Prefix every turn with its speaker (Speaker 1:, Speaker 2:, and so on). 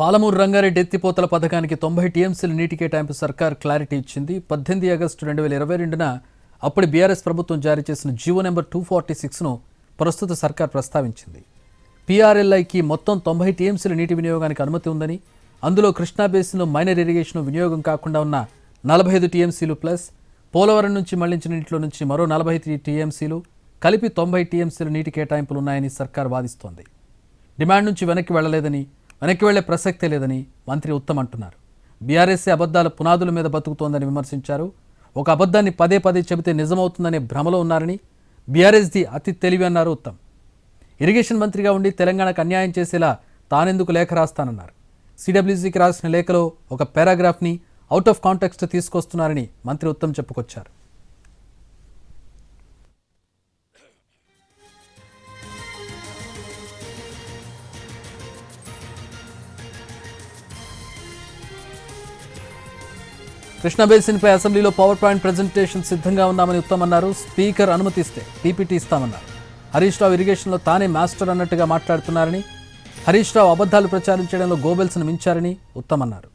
Speaker 1: పాలమూరు రంగారెడ్డి ఎత్తిపోతల పథకానికి 90 టీఎంసీల నీటి కేటాయింపు సర్కార్ క్లారిటీ ఇచ్చింది. 18 ఆగస్టు 2022న అప్పటి బీఆర్ఎస్ ప్రభుత్వం జారీ చేసిన జీవో నెంబర్ 246ను ప్రస్తుత సర్కార్ ప్రస్తావించింది. పీఆర్ఎల్ఐకి మొత్తం 90 టీఎంసీల నీటి వినియోగానికి అనుమతి ఉందని, అందులో కృష్ణా బేసిన్లో మైనర్ ఇరిగేషన్ వినియోగం కాకుండా ఉన్న 45 టీఎంసీలు ప్లస్ పోలవరం నుంచి మళ్లించిన నీటిలో నుంచి మరో 40 టీఎంసీలు కలిపి 90 టీఎంసీల నీటి కేటాయింపులు ఉన్నాయని సర్కార్ వాదిస్తోంది. డిమాండ్ నుంచి వెనక్కి వెళ్లే ప్రసక్తే లేదని మంత్రి ఉత్తమ్ అంటున్నారు. బీఆర్ఎస్ఏ అబద్ధాల పునాదుల మీద బతుకుతోందని విమర్శించారు. ఒక అబద్ధాన్ని పదే పదే చెబితే నిజమవుతుందనే భ్రమలో ఉన్నారని, బీఆర్ఎస్ది అతి తెలివి అన్నారు ఉత్తమ్. ఇరిగేషన్ మంత్రిగా ఉండి తెలంగాణకు అన్యాయం చేసేలా తానెందుకు లేఖ రాస్తానన్నారు. సిడబ్ల్యూసీకి రాసిన లేఖలో ఒక పారాగ్రాఫ్ని అవుట్ ఆఫ్ కాంటెక్స్ట్ తీసుకొస్తున్నారని మంత్రి ఉత్తమ్ చెప్పుకొచ్చారు. కృష్ణా బేసిన్పై అసెంబ్లీలో పవర్ పాయింట్ ప్రెజెంటేషన్ సిద్ధంగా ఉన్నామని ఉత్తమ్ అన్నారు. స్పీకర్ అనుమతిస్తే పీపీటీ ఇస్తామన్నారు. హరీష్ రావు ఇరిగేషన్లో తానే మాస్టర్ అన్నట్టుగా మాట్లాడుతున్నారని, హరీష్ రావు అబద్ధాలు ప్రచారం చేయడంలో గోబెల్స్ను మించారని ఉత్తమ్ అన్నారు.